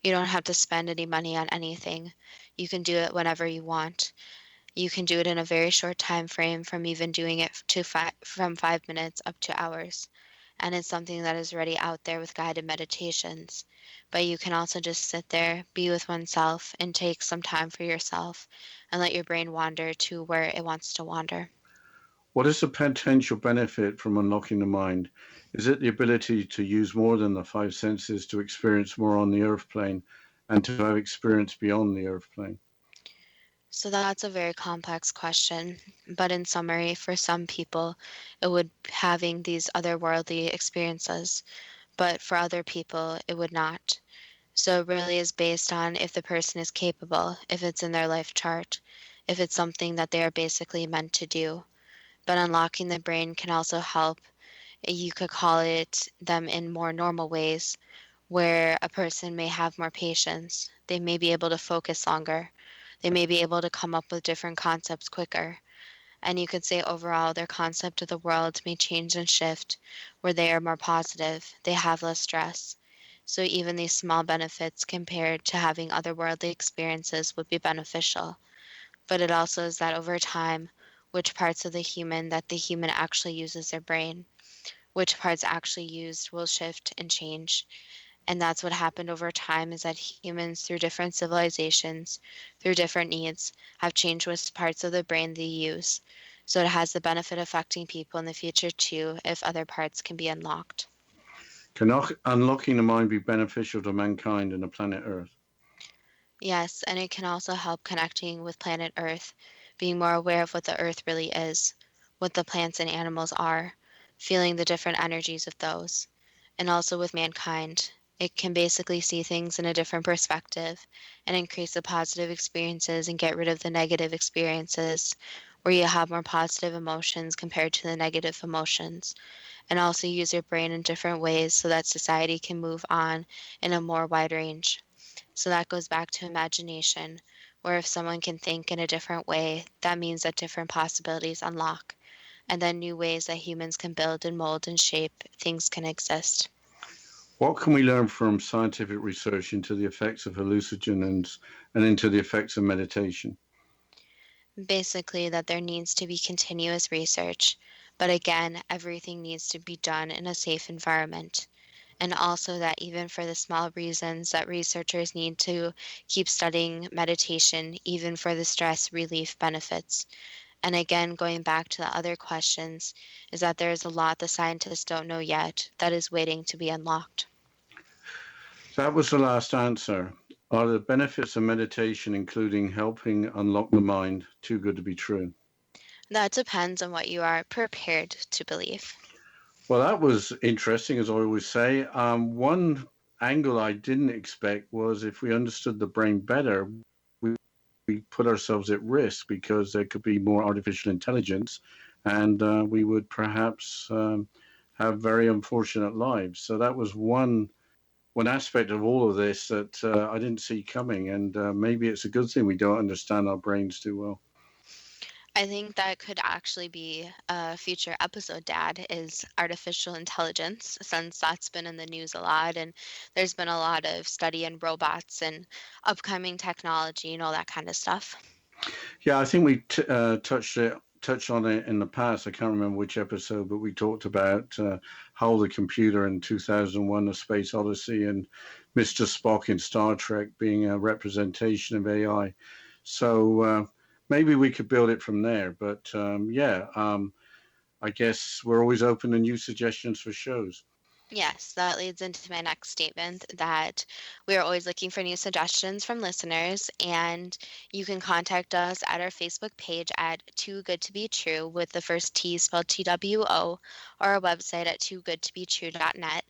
You don't have to spend any money on anything. You can do it whenever you want. You can do it in a very short time frame, from even doing it from 5 minutes up to hours. And it's something that is already out there with guided meditations. But you can also just sit there, be with oneself, and take some time for yourself and let your brain wander to where it wants to wander. What is the potential benefit from unlocking the mind? Is it the ability to use more than the five senses to experience more on the earth plane and to have experience beyond the earth plane? So that's a very complex question. But in summary, for some people, it would having these otherworldly experiences, but for other people, it would not. So it really is based on if the person is capable, if it's in their life chart, if it's something that they are basically meant to do. But unlocking the brain can also help. You could call it them in more normal ways, where a person may have more patience. They may be able to focus longer. They may be able to come up with different concepts quicker. And you could say overall their concept of the world may change and shift, where they are more positive, they have less stress. So even these small benefits compared to having otherworldly experiences would be beneficial. But it also is that over time, which parts of the human that the human actually uses their brain, which parts actually used will shift and change. And that's what happened over time, is that humans, through different civilizations, through different needs, have changed which parts of the brain they use. So it has the benefit of affecting people in the future too, if other parts can be unlocked. Can unlocking the mind be beneficial to mankind and the planet Earth? Yes, and it can also help connecting with planet Earth, being more aware of what the Earth really is, what the plants and animals are, feeling the different energies of those, and also with mankind. It can basically see things in a different perspective and increase the positive experiences and get rid of the negative experiences, where you have more positive emotions compared to the negative emotions, and also use your brain in different ways so that society can move on in a more wide range. So that goes back to imagination, where if someone can think in a different way, that means that different possibilities unlock, and then new ways that humans can build and mold and shape things can exist. What can we learn from scientific research into the effects of hallucinogens and into the effects of meditation? Basically, that there needs to be continuous research, but again, everything needs to be done in a safe environment. And also that even for the small reasons that researchers need to keep studying meditation, even for the stress relief benefits. And again, going back to the other questions, is that there is a lot the scientists don't know yet that is waiting to be unlocked. That was the last answer. Are the benefits of meditation, including helping unlock the mind, too good to be true? That depends on what you are prepared to believe. Well, that was interesting, as I always say. One angle I didn't expect was if we understood the brain better, we put ourselves at risk because there could be more artificial intelligence and we would perhaps have very unfortunate lives. So that was one aspect of all of this that I didn't see coming. And maybe it's a good thing we don't understand our brains too well. I think that could actually be a future episode, Dad, is artificial intelligence, since that's been in the news a lot. And there's been a lot of study in robots and upcoming technology and all that kind of stuff. Yeah, I think we touched on it in the past. I can't remember which episode, but we talked about how the computer in 2001, A Space Odyssey, and Mr. Spock in Star Trek being a representation of AI. So maybe we could build it from there. But I guess we're always open to new suggestions for shows. Yes, that leads into my next statement that we are always looking for new suggestions from listeners, and you can contact us at our Facebook page at Too Good to Be True with the first T spelled TWO, or our website at togoodtobetrue.net.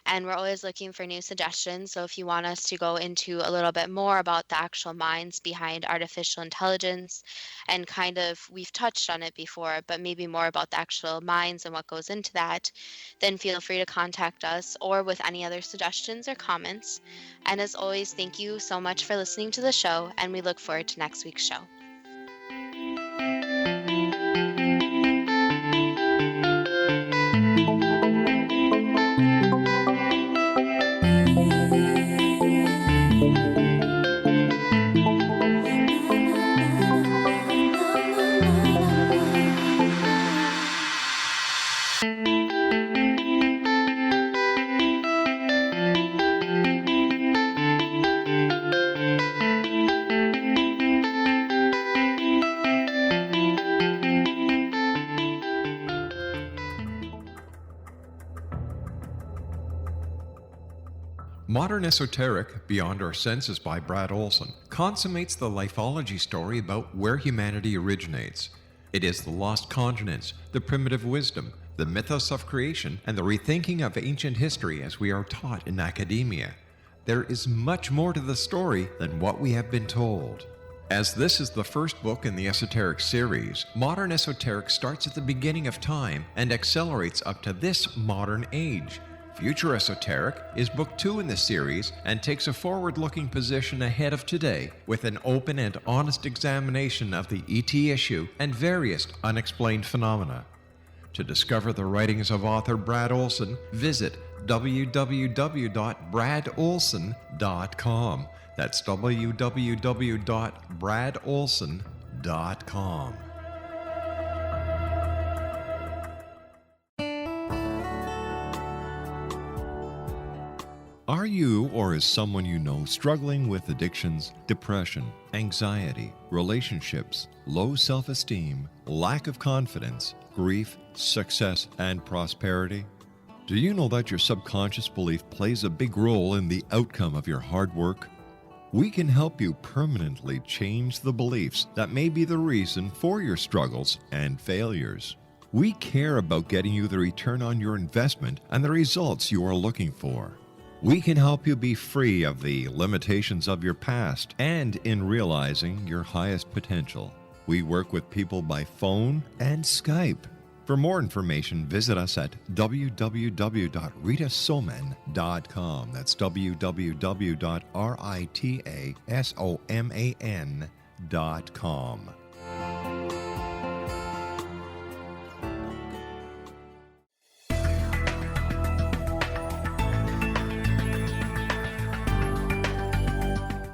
And we're always looking for new suggestions. So if you want us to go into a little bit more about the actual minds behind artificial intelligence and kind of, we've touched on it before, but maybe more about the actual minds and what goes into that, then feel free to contact us or with any other suggestions or comments. And as always, thank you so much for listening to the show, and we look forward to next week's show. Modern Esoteric, Beyond Our Senses by Brad Olson, consummates the lifology story about where humanity originates. It is the lost continents, the primitive wisdom, the mythos of creation, and the rethinking of ancient history as we are taught in academia. There is much more to the story than what we have been told. As this is the first book in the Esoteric series, Modern Esoteric starts at the beginning of time and accelerates up to this modern age. Future Esoteric is book 2 in the series and takes a forward-looking position ahead of today with an open and honest examination of the ET issue and various unexplained phenomena. To discover the writings of author Brad Olson, visit www.bradolson.com. That's www.bradolson.com. Are you or is someone you know struggling with addictions, depression, anxiety, relationships, low self-esteem, lack of confidence, grief, success, and prosperity? Do you know that your subconscious belief plays a big role in the outcome of your hard work? We can help you permanently change the beliefs that may be the reason for your struggles and failures. We care about getting you the return on your investment and the results you are looking for. We can help you be free of the limitations of your past and in realizing your highest potential. We work with people by phone and Skype. For more information, visit us at www.ritasoman.com. That's www.ritasoman.com.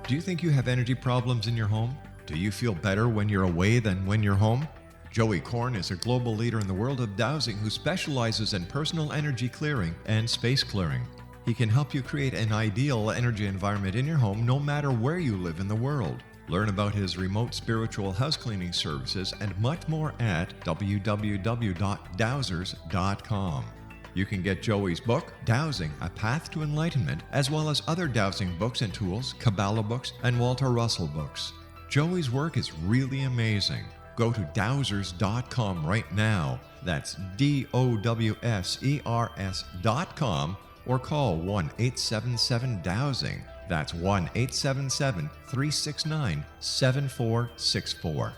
Do you think you have energy problems in your home? Do you feel better when you're away than when you're home? Joey Korn is a global leader in the world of dowsing who specializes in personal energy clearing and space clearing. He can help you create an ideal energy environment in your home no matter where you live in the world. Learn about his remote spiritual house cleaning services and much more at www.dowsers.com. You can get Joey's book, Dowsing, A Path to Enlightenment, as well as other dowsing books and tools, Kabbalah books, and Walter Russell books. Joey's work is really amazing. Go to dowsers.com right now. That's DOWSERS.com or call 1-877-DOWSING. That's 1-877-369-7464.